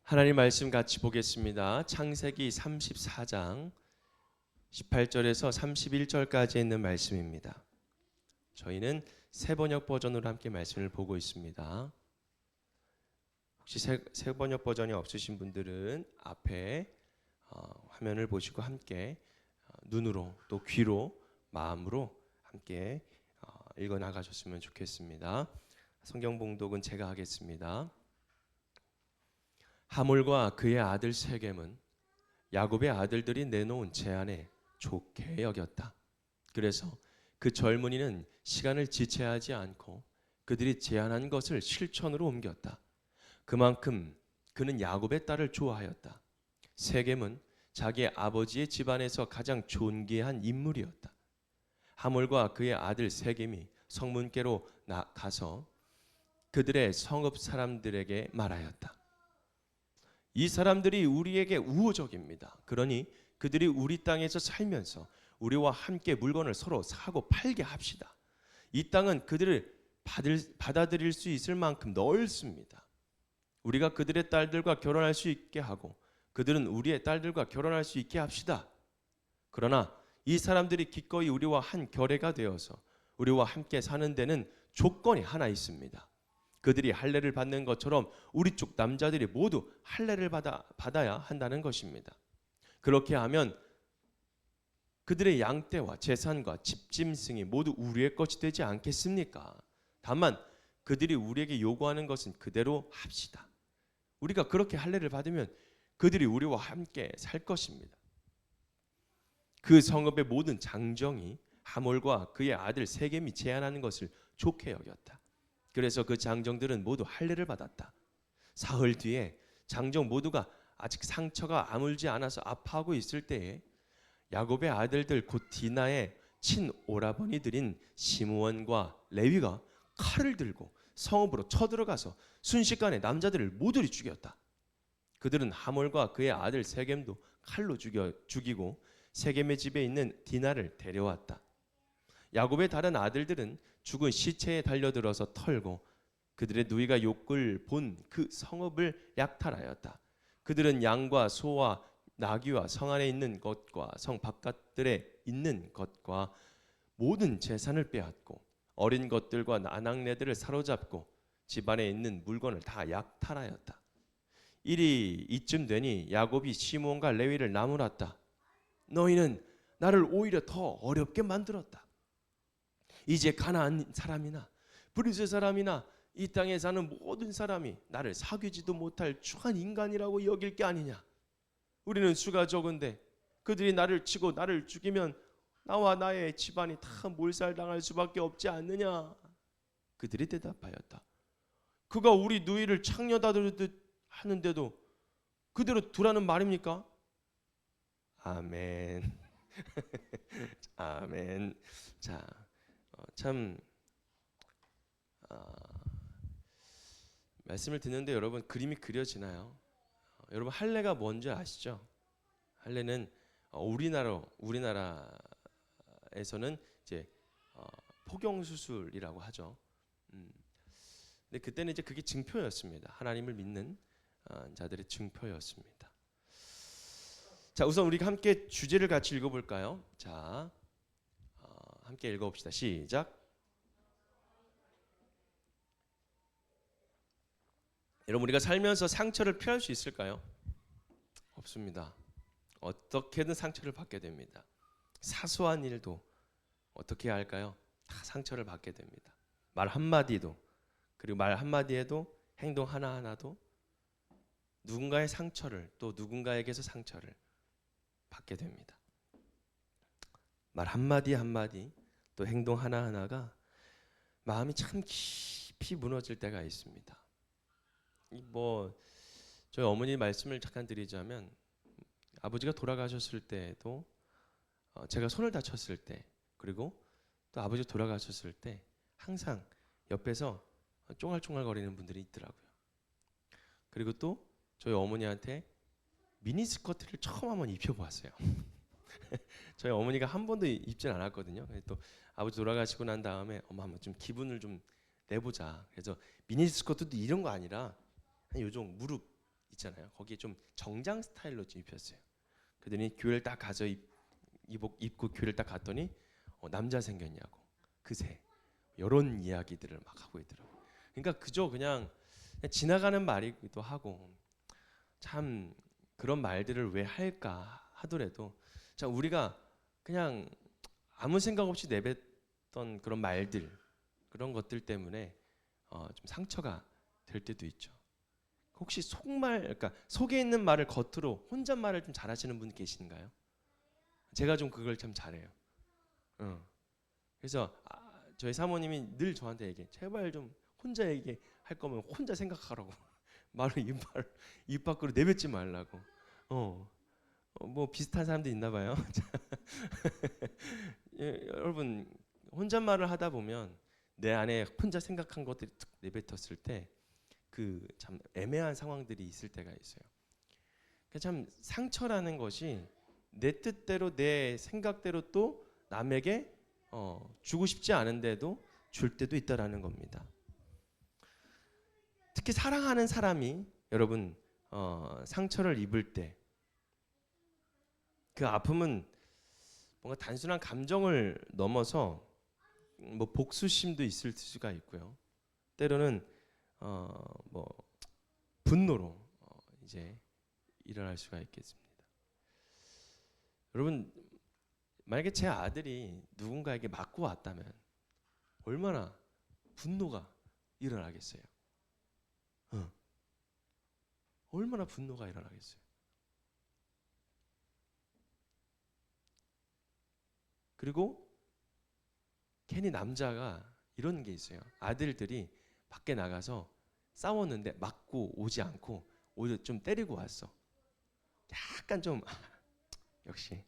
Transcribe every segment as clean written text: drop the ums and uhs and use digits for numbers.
하나님 말씀 같이 보겠습니다. 창세기 34장 18절에서 31절까지 있는 말씀입니다. 저희는 새 번역 버전으로 함께 말씀을 보고 있습니다. 혹시 새 번역 버전이 없으신 분들은 앞에 화면을 보시고 함께 눈으로 또 귀로 마음으로 함께 읽어 나가셨으면 좋겠습니다. 성경 봉독은 제가 하겠습니다. 하몰과 그의 아들 세겜은 야곱의 아들들이 내놓은 제안에 좋게 여겼다. 그래서 그 젊은이는 시간을 지체하지 않고 그들이 제안한 것을 실천으로 옮겼다. 그만큼 그는 야곱의 딸을 좋아하였다. 세겜은 자기 아버지의 집안에서 가장 존귀한 인물이었다. 하몰과 그의 아들 세겜이 성문께로 가서 그들의 성읍 사람들에게 말하였다. 이 사람들이 우리에게 우호적입니다. 그러니 그들이 우리 땅에서 살면서 우리와 함께 물건을 서로 사고 팔게 합시다. 이 땅은 그들을 받아들일 수 있을 만큼 넓습니다. 우리가 그들의 딸들과 결혼할 수 있게 하고 그들은 우리의 딸들과 결혼할 수 있게 합시다. 그러나 이 사람들이 기꺼이 우리와 한 결례가 되어서 우리와 함께 사는 데는 조건이 하나 있습니다. 그들이 할례를 받는 것처럼 우리 쪽 남자들이 모두 할례를 받아야 한다는 것입니다. 그렇게 하면 그들의 양떼와 재산과 집짐승이 모두 우리의 것이 되지 않겠습니까? 다만 그들이 우리에게 요구하는 것은 그대로 합시다. 우리가 그렇게 할례를 받으면 그들이 우리와 함께 살 것입니다. 그 성읍의 모든 장정이 하몰과 그의 아들 세겜이 제안하는 것을 좋게 여겼다. 그래서 그 장정들은 모두 할례를 받았다. 사흘 뒤에 장정 모두가 아직 상처가 아물지 않아서 아파하고 있을 때에 야곱의 아들들 곧 디나의 친오라버니들인 시므온과 레위가 칼을 들고 성읍으로 쳐들어가서 순식간에 남자들을 모조리 죽였다. 그들은 하몰과 그의 아들 세겜도 칼로 죽이고 세겜의 집에 있는 디나를 데려왔다. 야곱의 다른 아들들은 죽은 시체에 달려들어서 털고 그들의 누이가 욕을 본 그 성읍을 약탈하였다. 그들은 양과 소와 나귀와 성 안에 있는 것과 성 바깥들에 있는 것과 모든 재산을 빼앗고 어린 것들과 나낙네들을 사로잡고 집안에 있는 물건을 다 약탈하였다. 일이 이쯤 되니 야곱이 시므온과 레위를 나무랐다. 너희는 나를 오히려 더 어렵게 만들었다. 이제 가나안 사람이나 브리스 사람이나 이 땅에 사는 모든 사람이 나를 사귀지도 못할 추한 인간이라고 여길 게 아니냐. 우리는 수가 적은데 그들이 나를 치고 나를 죽이면 나와 나의 집안이 다 몰살당할 수밖에 없지 않느냐. 그들이 대답하였다. 그가 우리 누이를 창녀다르듯 하는데도 그대로 두라는 말입니까? 아멘. 아멘. 자, 참 말씀을 듣는데 여러분 그림이 그려지나요? 여러분 할례가 뭔지 아시죠? 할례는 우리나라에서는 이제 포경 수술이라고 하죠. 근데 그때는 이제 그게 증표였습니다. 하나님을 믿는 자들의 증표였습니다. 자, 우선 우리가 함께 주제를 같이 읽어볼까요? 자, 함께 읽어봅시다. 시작. 여러분 우리가 살면서 상처를 피할 수 있을까요? 없습니다. 어떻게든 상처를 받게 됩니다. 사소한 일도 어떻게 해야 할까요? 다 상처를 받게 됩니다. 말 한마디도 그리고 말 한마디에도 행동 하나하나도 누군가의 상처를 또 누군가에게서 상처를 받게 됩니다. 말 한마디 한마디 또 행동 하나하나가 마음이 참 깊이 무너질 때가 있습니다. 저희 어머니 말씀을 잠깐 드리자면 아버지가 돌아가셨을 때도 제가 손을 다쳤을 때 그리고 또 아버지 돌아가셨을 때 항상 옆에서 쫑알쫑알거리는 분들이 있더라고요. 그리고 또 저희 어머니한테 미니스커트를 처음 한번 입혀보았어요. 저희 어머니가 한 번도 입진 않았거든요. 또 아버지 돌아가시고 난 다음에 엄마 한번 좀 기분을 좀 내보자. 그래서 미니스커트도 이런 거 아니라 한 요 정도 무릎 있잖아요. 거기에 좀 정장 스타일로 좀 입혔어요. 그러더니 교회를 딱 가서 입고 교회를 딱 갔더니 남자 생겼냐고 그새 이런 이야기들을 막 하고 있더라고요. 그러니까 그저 그냥 지나가는 말이기도 하고 참 그런 말들을 왜 할까 하더라도 자 우리가 그냥 아무 생각 없이 내뱉던 그런 말들 그런 것들 때문에 좀 상처가 될 때도 있죠. 혹시 속말 그러니까 속에 있는 말을 겉으로 혼잣말을 좀 잘하시는 분 계신가요? 제가 좀 그걸 참 잘해요. 그래서 저희 사모님이 늘 저한테 얘기해. 제발 좀 혼자 얘기할 거면 혼자 생각하라고. 말을 입 밖으로 내뱉지 말라고. 뭐 비슷한 사람도 있나 봐요. 예, 여러분 혼잣말을 하다 보면 내 안에 혼자 생각한 것들이 툭 내뱉었을 때 그 참 애매한 상황들이 있을 때가 있어요. 참 상처라는 것이 내 뜻대로 내 생각대로 또 남에게 주고 싶지 않은데도 줄 때도 있다라는 겁니다. 특히 사랑하는 사람이 여러분 상처를 입을 때 그 아픔은 뭔가 단순한 감정을 넘어서 뭐 복수심도 있을 수가 있고요. 때로는 뭐 분노로 이제 일어날 수가 있겠습니다. 여러분 만약에 제 아들이 누군가에게 맞고 왔다면 얼마나 분노가 일어나겠어요. 얼마나 분노가 일어나겠어요. 그리고 괜히 남자가 이런 게 있어요. 아들들이 밖에 나가서 싸웠는데 맞고 오지 않고 오히려 좀 때리고 왔어. 약간 좀 역시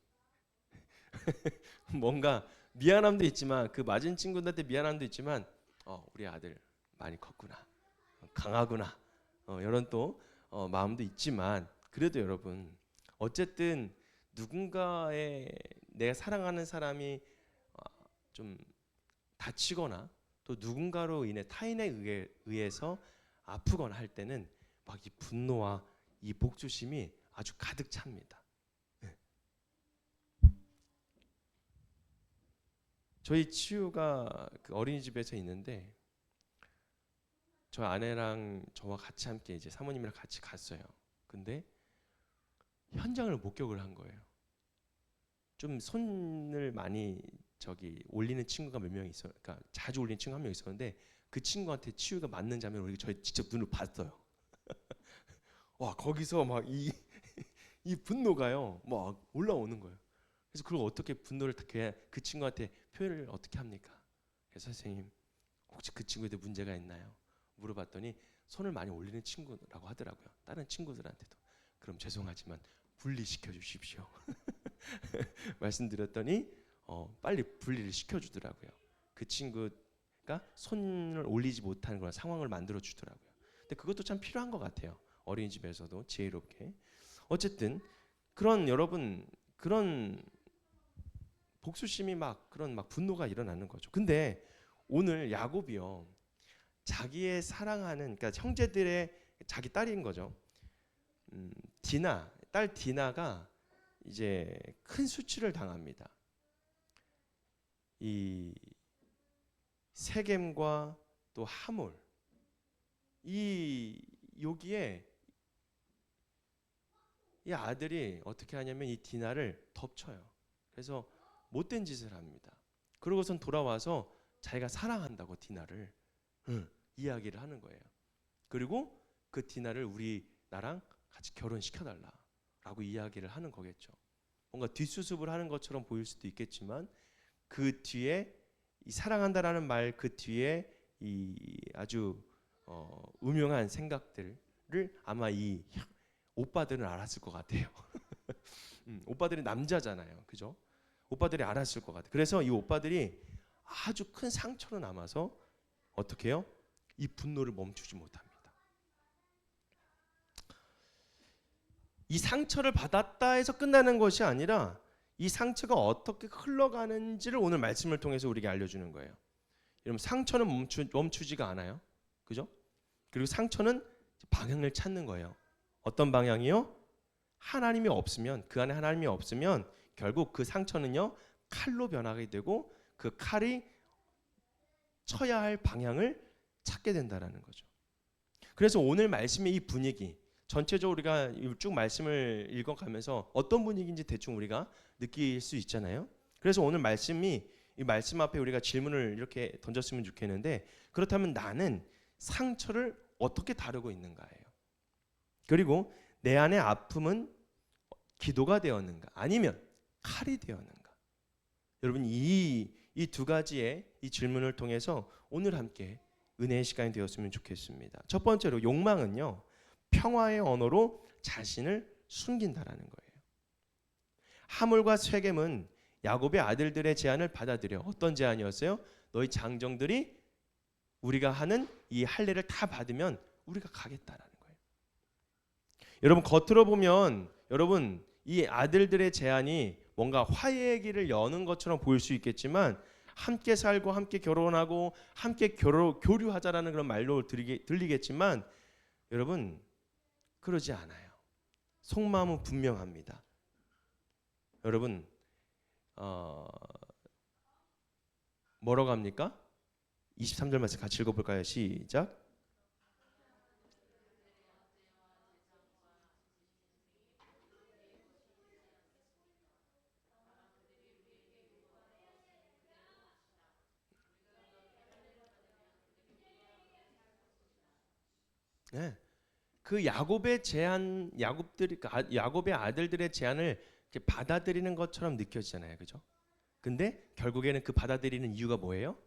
뭔가 미안함도 있지만 그 맞은 친구들한테 미안함도 있지만 우리 아들 많이 컸구나, 강하구나 이런 또 마음도 있지만 그래도 여러분 어쨌든 누군가의 내가 사랑하는 사람이 좀 다치거나 또 누군가로 인해 타인에 의해서 아프거나 할 때는 막 이 분노와 이 복수심이 아주 가득 찹니다. 네. 저희 치유가 그 어린이집에서 있는데 저 아내랑 저와 같이 함께 이제 사모님이랑 같이 갔어요. 근데 현장을 목격을 한 거예요. 좀 손을 많이 올리는 친구가 몇 명 있어, 그러니까 자주 올리는 친구 한 명 있었는데 그 친구한테 치유가 맞는 장면을 우리가 저희 직접 눈으로 봤어요. 와 거기서 막 이 분노가요 막 올라오는 거예요. 그래서 그걸 어떻게 분노를 그 친구한테 표현을 어떻게 합니까? 그래서 선생님 혹시 그 친구에 대해 문제가 있나요? 물어봤더니 손을 많이 올리는 친구라고 하더라고요. 다른 친구들한테도. 그럼 죄송하지만 분리시켜 주십시오. 말씀드렸더니 빨리 분리를 시켜주더라고요. 그 친구가 손을 올리지 못하는 그런 상황을 만들어 주더라고요. 근데 그것도 참 필요한 것 같아요. 어린이집에서도 지혜롭게. 어쨌든 여러분 그런 복수심이 그런 분노가 일어나는 거죠. 근데 오늘 야곱이요 자기의 사랑하는 그러니까 형제들의 자기 딸인 거죠. 딸 디나가 이제 큰 수치를 당합니다. 이 세겜과 또 하몰 여기에 이 아들이 어떻게 하냐면 이 디나를 덮쳐요. 그래서 못된 짓을 합니다. 그러고선 돌아와서 자기가 사랑한다고 디나를 이야기를 하는 거예요. 그리고 그 디나를 나랑 같이 결혼시켜달라라고 이야기를 하는 거겠죠. 뭔가 뒷수습을 하는 것처럼 보일 수도 있겠지만 그 뒤에 이 사랑한다라는 말 그 뒤에 이 아주 음흉한 생각들을 아마 이 오빠들은 알았을 것 같아요. 오빠들이 남자잖아요, 그죠? 오빠들이 알았을 것 같아요. 그래서 이 오빠들이 아주 큰 상처로 남아서 어떻게 해요? 이 분노를 멈추지 못합니다. 이 상처를 받았다 해서 끝나는 것이 아니라 이 상처가 어떻게 흘러가는지를 오늘 말씀을 통해서 우리에게 알려주는 거예요. 여러분 상처는 멈추지가 않아요, 그죠? 그리고 상처는 방향을 찾는 거예요. 어떤 방향이요? 하나님이 없으면, 그 안에 하나님이 없으면 결국 그 상처는요 칼로 변하게 되고 그 칼이 쳐야 할 방향을 찾게 된다라는 거죠. 그래서 오늘 말씀의 이 분위기, 전체적으로 우리가 쭉 말씀을 읽어가면서 어떤 분위기인지 대충 우리가 느낄 수 있잖아요. 그래서 오늘 말씀이, 이 말씀 앞에 우리가 질문을 이렇게 던졌으면 좋겠는데, 그렇다면 나는 상처를 어떻게 다루고 있는가예요. 그리고 내 안의 아픔은 기도가 되었는가 아니면 칼이 되었는가. 여러분 이 두 가지의 이 질문을 통해서 오늘 함께 은혜의 시간이 되었으면 좋겠습니다. 첫 번째로 욕망은요 평화의 언어로 자신을 숨긴다라는 거예요. 하물과 쇠겜은 야곱의 아들들의 제안을 받아들여. 어떤 제안이었어요? 너희 장정들이 우리가 하는 이 할례를 다 받으면 우리가 가겠다라는 거예요. 여러분 겉으로 보면 여러분 이 아들들의 제안이 뭔가 화해의 길을 여는 것처럼 보일 수 있겠지만, 함께 살고 함께 결혼하고 함께 교류하자라는 그런 말로 들리겠지만 여러분 그러지 않아요. 속마음은 분명합니다. 여러분 뭐라고 합니까? 23절 말씀 같이 읽어볼까요? 시작. 네. 그 야곱의 제안, 야곱의 아들들의 제안을 이렇게 받아들이는 것처럼 느껴지잖아요, 그죠? 근데 결국에는 그 받아들이는 이유가 뭐예요?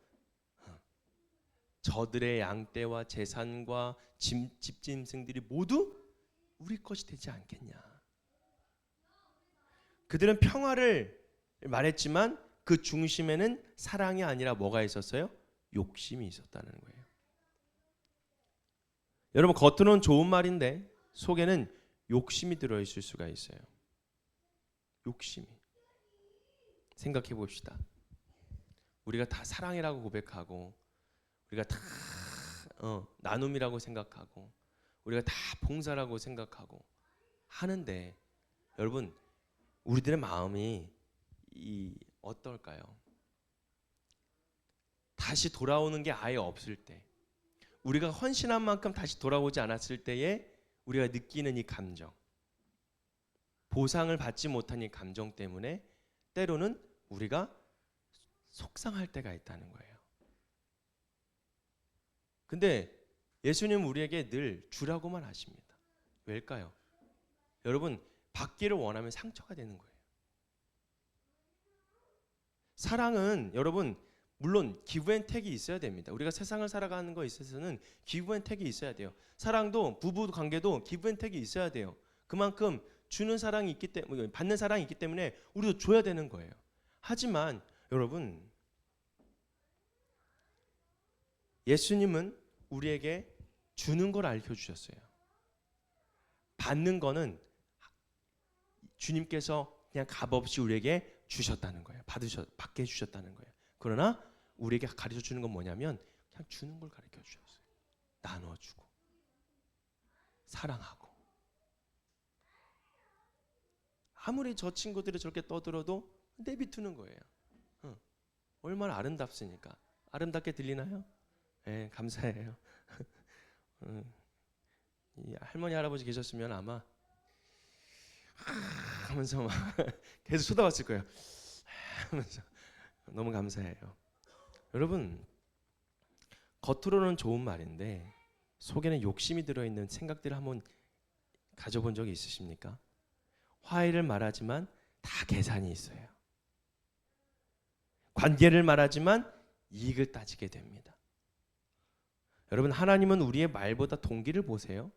저들의 양떼와 재산과 집짐승들이 모두 우리 것이 되지 않겠냐. 그들은 평화를 말했지만 그 중심에는 사랑이 아니라 뭐가 있었어요? 욕심이 있었다는 거예요. 여러분 겉으로는 좋은 말인데 속에는 욕심이 들어있을 수가 있어요. 욕심이. 생각해 봅시다. 우리가 다 사랑이라고 고백하고 우리가 다 나눔이라고 생각하고 우리가 다 봉사라고 생각하고 하는데 여러분 우리들의 마음이 어떨까요? 다시 돌아오는 게 아예 없을 때, 우리가 헌신한 만큼 다시 돌아오지 않았을 때에 우리가 느끼는 이 감정, 보상을 받지 못한 이 감정 때문에 때로는 우리가 속상할 때가 있다는 거예요. 근데 예수님은 우리에게 늘 주라고만 하십니다. 왜일까요? 여러분 받기를 원하면 상처가 되는 거예요. 사랑은 여러분 물론 기브앤택이 있어야 됩니다. 우리가 세상을 살아가는 거에 있어서는 기브앤택이 있어야 돼요. 사랑도 부부 관계도 기브앤택이 있어야 돼요. 그만큼 주는 사랑이 있기 때문에, 받는 사랑이 있기 때문에 우리도 줘야 되는 거예요. 하지만 여러분 예수님은 우리에게 주는 걸 알려주셨어요. 받는 거는 주님께서 그냥 값없이 우리에게 주셨다는 거예요. 받게 해주셨다는 거예요. 그러나 우리에게 가르쳐 주는 건 뭐냐면 그냥 주는 걸 가르쳐 주셨어요. 나눠주고 사랑하고. 아무리 저 친구들이 저렇게 떠들어도 내비두는 거예요. 얼마나 아름답습니까? 아름답게 들리나요? 네, 감사해요. 이 할머니 할아버지 계셨으면 아마 하면서 막 계속 쳐다봤을 거예요. 하면서 너무 감사해요. 여러분 겉으로는 좋은 말인데 속에는 욕심이 들어있는 생각들을 한번 가져본 적이 있으십니까? 화해를 말하지만 다 계산이 있어요. 관계를 말하지만 이익을 따지게 됩니다. 여러분 하나님은 우리의 말보다 동기를 보세요.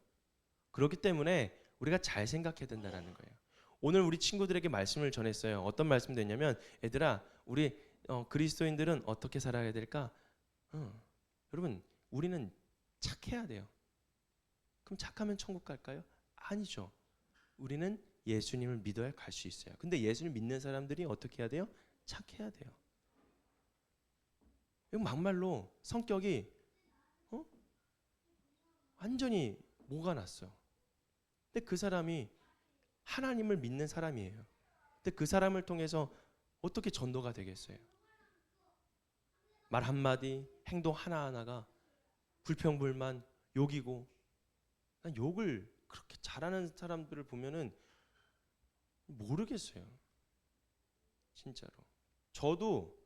그렇기 때문에 우리가 잘 생각해야 된다는 거예요. 오늘 우리 친구들에게 말씀을 전했어요. 어떤 말씀 됐냐면 얘들아 우리 그리스도인들은 어떻게 살아야 될까? 여러분 우리는 착해야 돼요. 그럼 착하면 천국 갈까요? 아니죠. 우리는 예수님을 믿어야 갈 수 있어요. 근데 예수님 믿는 사람들이 어떻게 해야 돼요? 착해야 돼요. 이거 막말로 성격이 완전히 뭐가 났어. 근데 그 사람이 하나님을 믿는 사람이에요. 근데 그 사람을 통해서 어떻게 전도가 되겠어요? 말 한마디, 행동 하나하나가 불평불만, 욕이고, 난 욕을 그렇게 잘하는 사람들을 보면은 모르겠어요. 진짜로. 저도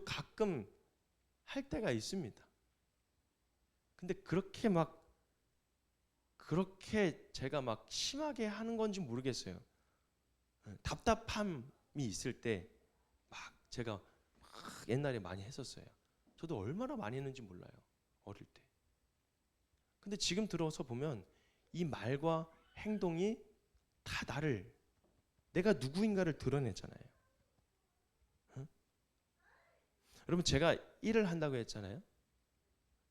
가끔 할 때가 있습니다. 근데 그렇게 제가 막 심하게 하는 건지 모르겠어요. 답답함이 있을 때 막 제가 막 옛날에 많이 했었어요. 저도 얼마나 많이 했는지 몰라요. 어릴 때. 근데 지금 들어서 보면 이 말과 행동이 다 내가 누구인가를 드러내잖아요. 응? 여러분 제가 일을 한다고 했잖아요.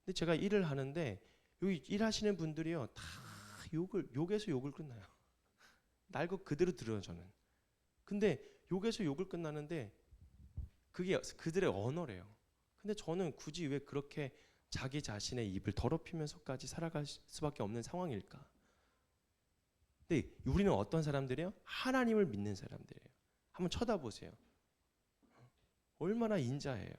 근데 제가 일을 하는데 여기 일하시는 분들이요 다 욕에서 욕을 끝나요. 날 것 그대로 들어요 저는. 근데 욕에서 욕을 끝나는데 그게 그들의 언어래요. 근데 저는 굳이 왜 그렇게 자기 자신의 입을 더럽히면서까지 살아갈 수밖에 없는 상황일까? 근데 우리는 어떤 사람들이에요? 하나님을 믿는 사람들이에요. 한번 쳐다보세요. 얼마나 인자해요.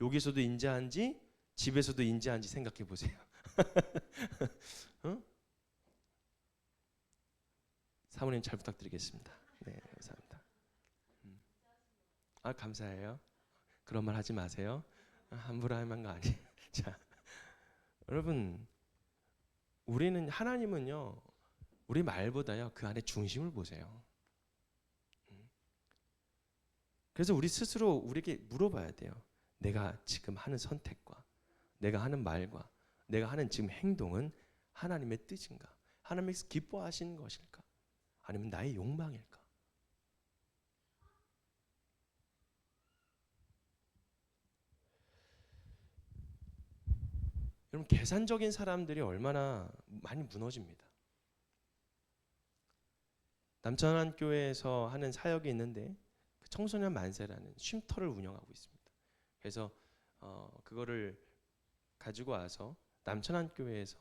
여기서도 인자한지 집에서도 인자한지 생각해 보세요. 사모님 잘 부탁드리겠습니다. 네, 감사합니다. 감사해요. 그런 말 하지 마세요. 함부로 할 만한 거 아니에요. 자, 여러분, 하나님은요, 우리 말보다요, 그 안에 중심을 보세요. 그래서 우리 스스로 우리에게 물어봐야 돼요. 내가 지금 하는 선택과, 내가 하는 말과, 내가 하는 지금 행동은 하나님의 뜻인가? 하나님께서 기뻐하시는 것일까? 아니면 나의 욕망일까? 여러분 계산적인 사람들이 얼마나 많이 무너집니다. 남천안교회에서 하는 사역이 있는데 그 청소년 만세라는 쉼터를 운영하고 있습니다. 그래서 그거를 가지고 와서 남천안교회에서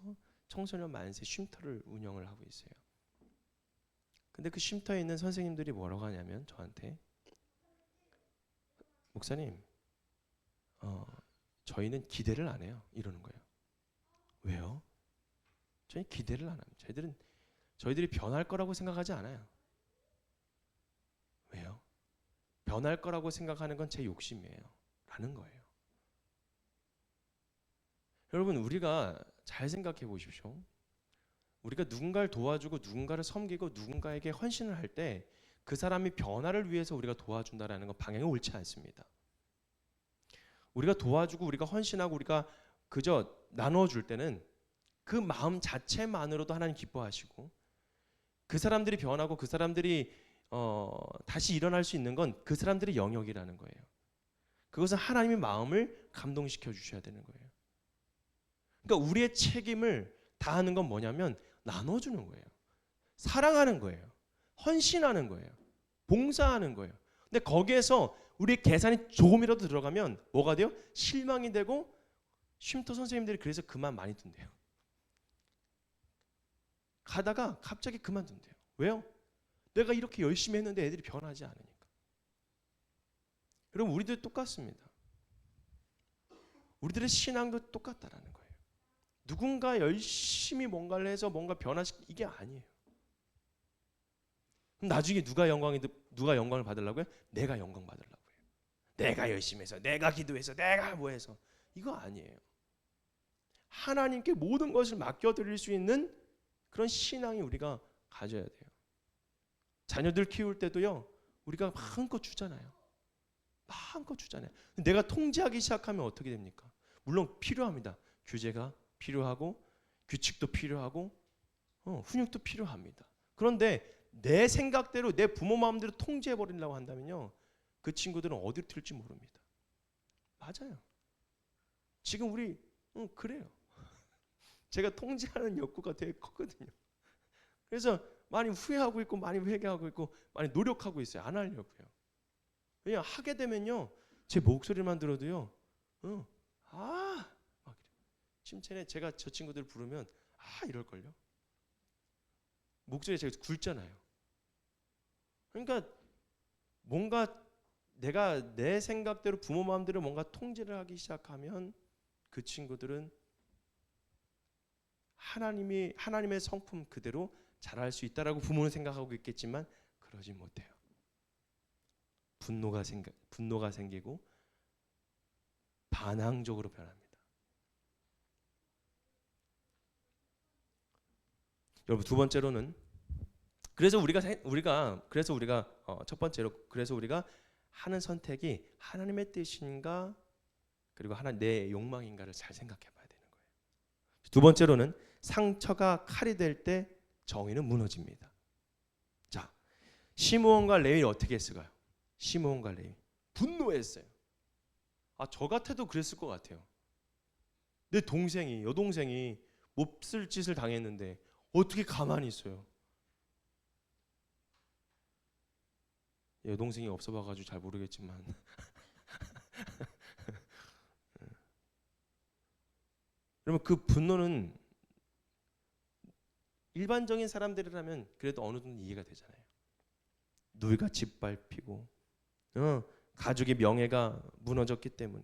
청소년 만세 쉼터를 운영을 하고 있어요. 근데 그 쉼터에 있는 선생님들이 뭐라고 하냐면 저한테 목사님 저희는 기대를 안 해요. 이러는 거예요. 왜요? 저희 기대를 안 합니다. 저희들이 변할 거라고 생각하지 않아요. 왜요? 변할 거라고 생각하는 건 제 욕심이에요. 라는 거예요. 여러분 우리가 잘 생각해 보십시오. 우리가 누군가를 도와주고 누군가를 섬기고 누군가에게 헌신을 할 때 그 사람이 변화를 위해서 우리가 도와준다라는 건 방향이 옳지 않습니다. 우리가 도와주고 우리가 헌신하고 우리가 그저 나눠줄 때는 그 마음 자체만으로도 하나님 기뻐하시고 그 사람들이 변하고 그 사람들이 다시 일어날 수 있는 건 그 사람들의 영역이라는 거예요. 그것은 하나님의 마음을 감동시켜 주셔야 되는 거예요. 그러니까 우리의 책임을 다하는 건 뭐냐면 나눠주는 거예요. 사랑하는 거예요. 헌신하는 거예요. 봉사하는 거예요. 근데 거기에서 우리의 계산이 조금이라도 들어가면 뭐가 돼요? 실망이 되고 쉼터 선생님들이 그래서 그만 많이 둔대요. 가다가 갑자기 그만둔대요. 왜요? 내가 이렇게 열심히 했는데 애들이 변하지 않으니까. 여러분 우리도 똑같습니다. 우리들의 신앙도 똑같다라는 거예요. 누군가 열심히 뭔가를 해서 뭔가 이게 아니에요. 그럼 나중에 누가 영광을 받으려고요? 내가 영광 받으려고요. 내가 열심히 해서, 내가 기도해서, 내가 뭐 해서. 이거 아니에요. 하나님께 모든 것을 맡겨드릴 수 있는 그런 신앙이 우리가 가져야 돼요. 자녀들 키울 때도요. 우리가 마음껏 주잖아요. 마음껏 주잖아요. 내가 통제하기 시작하면 어떻게 됩니까? 물론 필요합니다. 규제가 필요하고 규칙도 필요하고 훈육도 필요합니다. 그런데 내 생각대로 내 부모 마음대로 통제해 버리려고 한다면요. 그 친구들은 어디로 튈지 모릅니다. 맞아요. 지금 우리 그래요. 제가 통제하는 욕구가 되게 컸거든요. 그래서 많이 후회하고 있고 많이 회개하고 있고 많이 노력하고 있어요. 안 하려고요. 왜냐 하게 되면요. 제 목소리만 들어도요. 막 침체에 제가 저 친구들 부르면 이럴걸요. 목소리 제가 굵잖아요. 그러니까 뭔가 내가 내 생각대로 부모 마음대로 뭔가 통제를 하기 시작하면 그 친구들은 하나님의 성품 그대로 자랄 수 있다라고 부모는 생각하고 있겠지만 그러지 못해요. 분노가 생기고 반항적으로 변합니다. 여러분, 두 번째로는 그래서 우리가 첫 번째로 그래서 우리가 하는 선택이 하나님의 뜻인가 그리고 내 욕망인가를 잘 생각해 봐야 되는 거예요. 두 번째로는 상처가 칼이 될 때 정의는 무너집니다. 자, 시므온과 레위 어떻게 했을까요? 시므온과 레위 분노했어요. 저 같아도 그랬을 것 같아요. 내 여동생이 몹쓸 짓을 당했는데 어떻게 가만히 있어요? 여동생이 없어봐가지고 잘 모르겠지만 여러분, 그 분노는 일반적인 사람들이라면 그래도 어느 정도 이해가 되잖아요. 누이가 짓밟히고 가족의 명예가 무너졌기 때문에.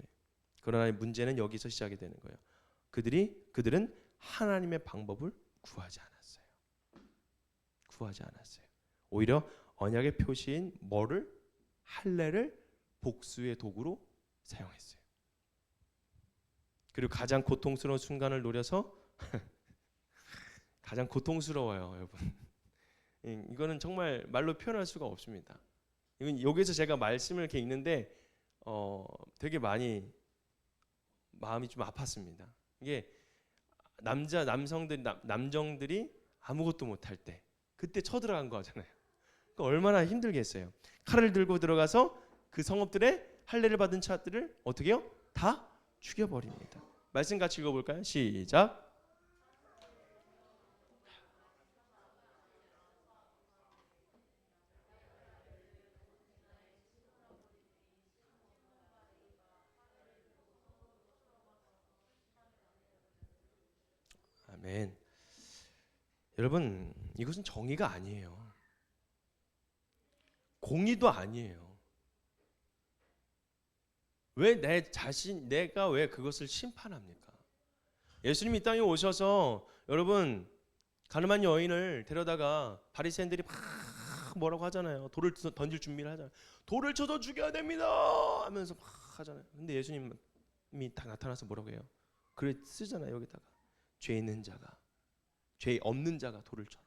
그러나 문제는 여기서 시작이 되는 거예요. 그들은 하나님의 방법을 구하지 않았어요. 오히려 언약의 표시인 할례를 복수의 도구로 사용했어요. 그리고 가장 고통스러운 순간을 노려서 가장 고통스러워요, 여러분. 이거는 정말 말로 표현할 수가 없습니다. 이건 여기서 제가 말씀을 이렇게 읽는데 되게 많이 마음이 좀 아팠습니다. 이게 남정들이 아무것도 못할 때 그때 쳐들어간 거잖아요. 그러니까 얼마나 힘들겠어요. 칼을 들고 들어가서 그 성읍들의 할례를 받은 자들을 어떻게 해요? 다 죽여버립니다. 말씀 같이 읽어볼까요? 시작. 아멘. 여러분, 이것은 정의가 아니에요. 공의도 아니에요. 왜 내가 왜 그것을 심판합니까? 예수님이 이 땅에 오셔서 여러분 가늠한 여인을 데려다가 바리새인들이 막 뭐라고 하잖아요. 돌을 던질 준비를 하잖아요. 돌을 쳐서 죽여야 됩니다 하면서 막 하잖아요. 근데 예수님이 다 나타나서 뭐라고 해요? 그래 쓰잖아요. 여기다가 죄 없는 자가 돌을 쳐라.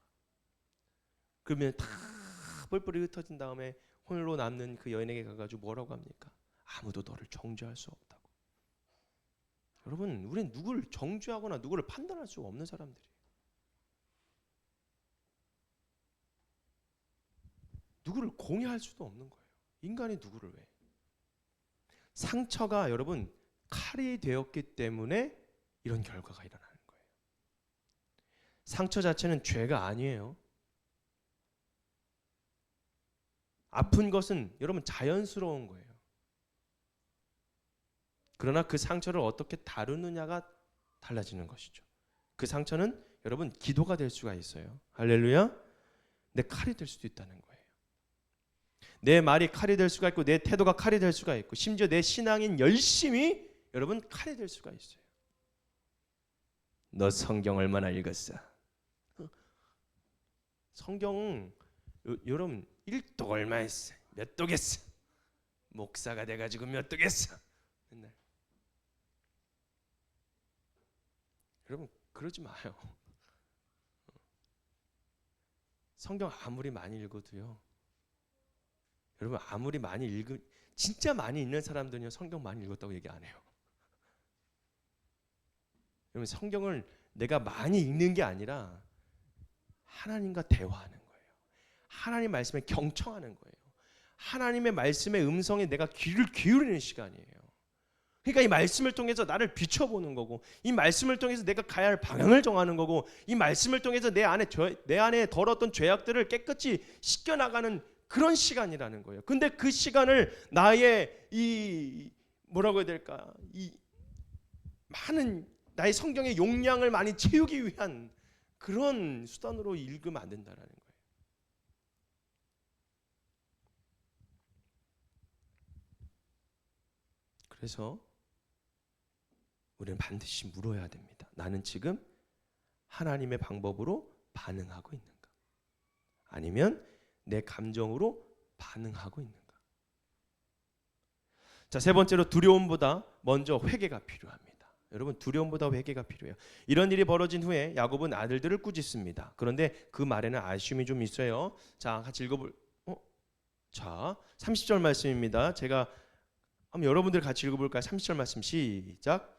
그러면 다 뿔뿔이 흩어진 다음에 홀로 남는 그 여인에게 가가지고 뭐라고 합니까? 아무도 너를 정죄할 수 없다고. 여러분, 우리는 누구를 정죄하거나 누구를 판단할 수가 없는 사람들이에요. 누구를 공의할 수도 없는 거예요. 인간이 누구를 왜? 상처가 여러분 칼이 되었기 때문에 이런 결과가 일어나는 거예요. 상처 자체는 죄가 아니에요. 아픈 것은 여러분 자연스러운 거예요. 그러나 그 상처를 어떻게 다루느냐가 달라지는 것이죠. 그 상처는 여러분 기도가 될 수가 있어요. 할렐루야. 내 칼이 될 수도 있다는 거예요. 내 말이 칼이 될 수가 있고 내 태도가 칼이 될 수가 있고 심지어 내 신앙인 열심이 여러분 칼이 될 수가 있어요. 너 성경 얼마나 읽었어? 성경 여러분 1독 얼마 했어? 몇 독 했어? 목사가 돼가지고 몇 독 했어? 맨날 여러분 그러지 마요. 성경 아무리 많이 읽어도요. 여러분 아무리 많이 진짜 많이 읽는 사람들은요 성경 많이 읽었다고 얘기 안 해요. 여러분 성경을 내가 많이 읽는 게 아니라 하나님과 대화하는 거예요. 하나님 말씀에 경청하는 거예요. 하나님의 말씀의 음성에 내가 귀를 기울이는 시간이에요. 그러니까 이 말씀을 통해서 나를 비춰보는 거고 이 말씀을 통해서 내가 가야 할 방향을 정하는 거고 이 말씀을 통해서 내 안에 더러웠던 죄악들을 깨끗이 씻겨나가는 그런 시간이라는 거예요. 근데 그 시간을 나의 뭐라고 해야 될까? 이 많은 나의 성경의 용량을 많이 채우기 위한 그런 수단으로 읽으면 안 된다라는 거예요. 그래서 우리는 반드시 물어야 됩니다. 나는 지금 하나님의 방법으로 반응하고 있는가? 아니면 내 감정으로 반응하고 있는가? 자, 세 번째로 두려움보다 먼저 회개가 필요합니다. 여러분, 두려움보다 회개가 필요해요. 이런 일이 벌어진 후에 야곱은 아들들을 꾸짖습니다. 그런데 그 말에는 아쉬움이 좀 있어요. 자, 같이 읽어볼. 자, 30절 말씀입니다. 제가 한번 여러분들 같이 읽어볼까요? 30절 말씀 시작.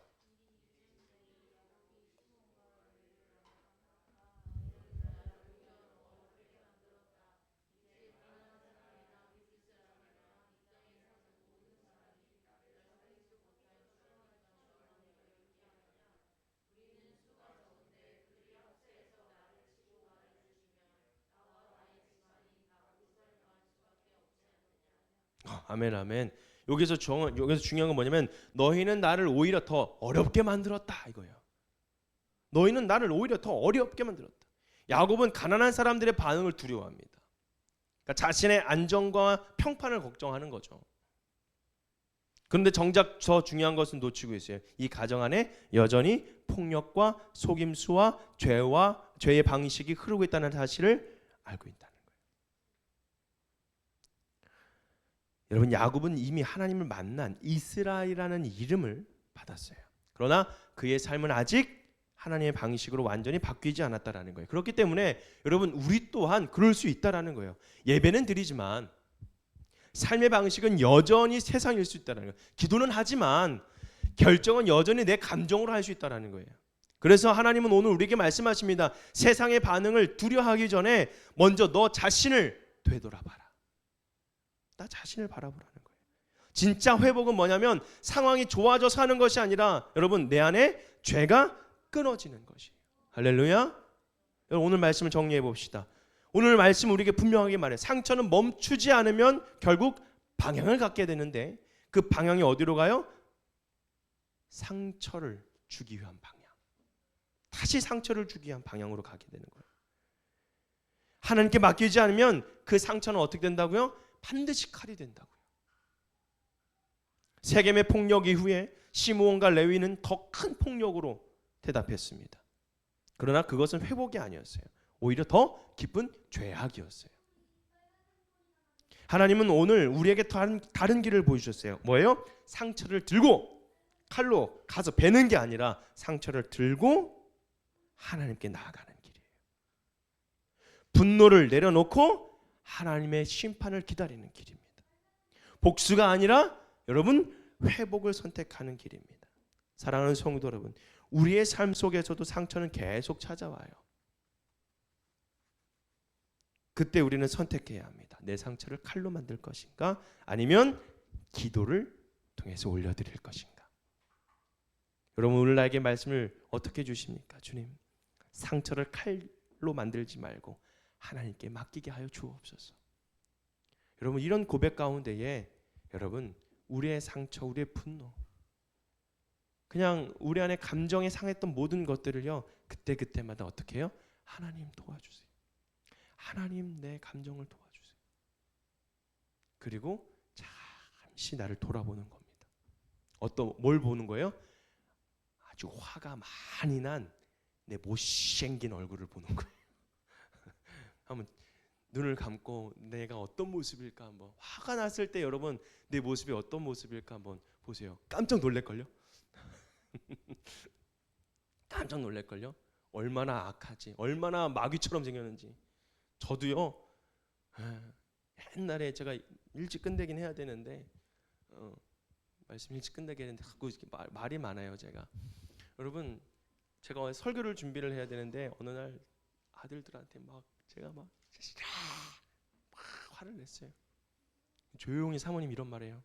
아멘, 아멘. 여기서 중요한 건 뭐냐면 너희는 나를 오히려 더 어렵게 만들었다 이거예요. 너희는 나를 오히려 더 어렵게 만들었다. 야곱은 가난한 사람들의 반응을 두려워합니다. 그러니까 자신의 안정과 평판을 걱정하는 거죠. 그런데 정작 더 중요한 것은 놓치고 있어요. 이 가정 안에 여전히 폭력과 속임수와 죄의 방식이 흐르고 있다는 사실을 알고 있다는 거예요. 여러분, 야곱은 이미 하나님을 만난 이스라엘이라는 이름을 받았어요. 그러나 그의 삶은 아직 하나님의 방식으로 완전히 바뀌지 않았다라는 거예요. 그렇기 때문에 여러분, 우리 또한 그럴 수 있다라는 거예요. 예배는 드리지만 삶의 방식은 여전히 세상일 수 있다는 거예요. 기도는 하지만 결정은 여전히 내 감정으로 할 수 있다는 거예요. 그래서 하나님은 오늘 우리에게 말씀하십니다. 세상의 반응을 두려워하기 전에 먼저 너 자신을 되돌아봐라. 나 자신을 바라보라는 거예요. 진짜 회복은 뭐냐면 상황이 좋아져서 하는 것이 아니라 여러분, 내 안에 죄가 끊어지는 것이에요. 할렐루야. 여러분, 오늘 말씀을 정리해 봅시다. 오늘 말씀 우리에게 분명하게 말해요. 상처는 멈추지 않으면 결국 방향을 갖게 되는데 그 방향이 어디로 가요? 상처를 주기 위한 방향. 다시 상처를 주기 위한 방향으로 가게 되는 거예요. 하나님께 맡기지 않으면 그 상처는 어떻게 된다고요? 반드시 칼이 된다고요. 세겜의 폭력 이후에 시므온과 레위는 더 큰 폭력으로 대답했습니다. 그러나 그것은 회복이 아니었어요. 오히려 더 깊은 죄악이었어요. 하나님은 오늘 우리에게 다른 길을 보여주셨어요. 뭐예요? 상처를 들고 칼로 가서 베는 게 아니라 상처를 들고 하나님께 나아가는 길이에요. 분노를 내려놓고 하나님의 심판을 기다리는 길입니다. 복수가 아니라 여러분, 회복을 선택하는 길입니다. 사랑하는 성도 여러분, 우리의 삶 속에서도 상처는 계속 찾아와요. 그때 우리는 선택해야 합니다. 내 상처를 칼로 만들 것인가, 아니면 기도를 통해서 올려드릴 것인가. 여러분, 오늘 나에게 말씀을 어떻게 주십니까? 주님, 상처를 칼로 만들지 말고 하나님께 맡기게 하여 주옵소서. 여러분, 이런 고백 가운데에 여러분, 우리의 상처, 우리의 분노, 그냥 우리 안에 감정에 상했던 모든 것들을요, 그때마다 어떻게 해요? 하나님 도와주세요. 하나님, 내 감정을 도와주세요. 그리고 잠시 나를 돌아보는 겁니다. 뭘 보는 거예요? 아주 화가 많이 난 내 못생긴 얼굴을 보는 거예요. 한번 눈을 감고 내가 어떤 모습일까 한번, 화가 났을 때 여러분 내 모습이 어떤 모습일까 한번 보세요. 깜짝 놀랄걸요? 깜짝 놀랄걸요? 얼마나 악하지, 얼마나 마귀처럼 생겼는지. 저도요, 옛날에 제가 일찍 끝내긴 해야 되는데 말씀 일찍 끝내게 했는데 자꾸 말이 많아요. 여러분, 제가 설교를 준비를 해야 되는데 어느 날 아들들한테 제가 막 화를 냈어요. 조용히 사모님 이런 말해요.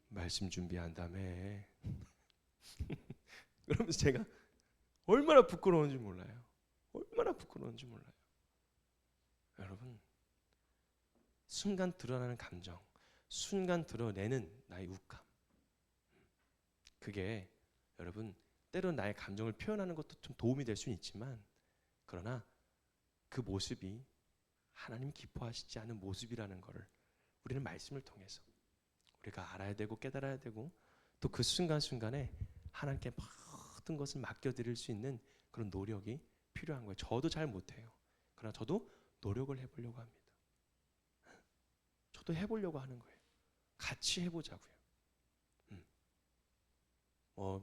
말씀 준비한다며. 그러면서 제가 얼마나 부끄러운지 몰라요. 얼마나 부끄러운지 몰라요. 여러분, 순간 드러나는 감정, 순간 드러내는 나의 욱함, 그게 여러분 때로 나의 감정을 표현하는 것도 좀 도움이 될 수는 있지만 그러나 그 모습이 하나님 기뻐하시지 않은 모습이라는 것을 우리는 말씀을 통해서 우리가 알아야 되고 깨달아야 되고, 또 그 순간순간에 하나님께 모든 것을 맡겨드릴 수 있는 그런 노력이 필요한 거예요. 저도 잘 못해요. 그러나 저도 노력을 해보려고 합니다. 저도 해보려고 하는 거예요. 같이 해보자고요.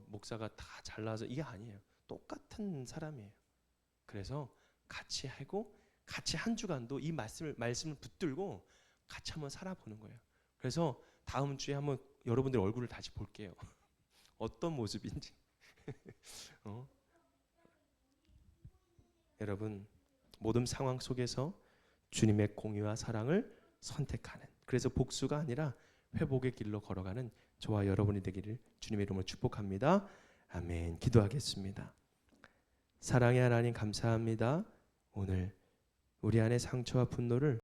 목사가 다 잘나서 이게 아니에요. 똑같은 사람이에요. 그래서 같이 하고 같이 한 주간도 이 말씀을 붙들고 같이 한번 살아보는 거예요. 그래서 다음 주에 한번 여러분들 얼굴을 다시 볼게요. 어떤 모습인지. 여러분, 모든 상황 속에서 주님의 공의와 사랑을 선택하는, 그래서 복수가 아니라 회복의 길로 걸어가는 저와 여러분이 되기를 주님의 이름으로 축복합니다. 아멘. 기도하겠습니다. 사랑의 하나님 감사합니다. 오늘 우리 안에 상처와 분노를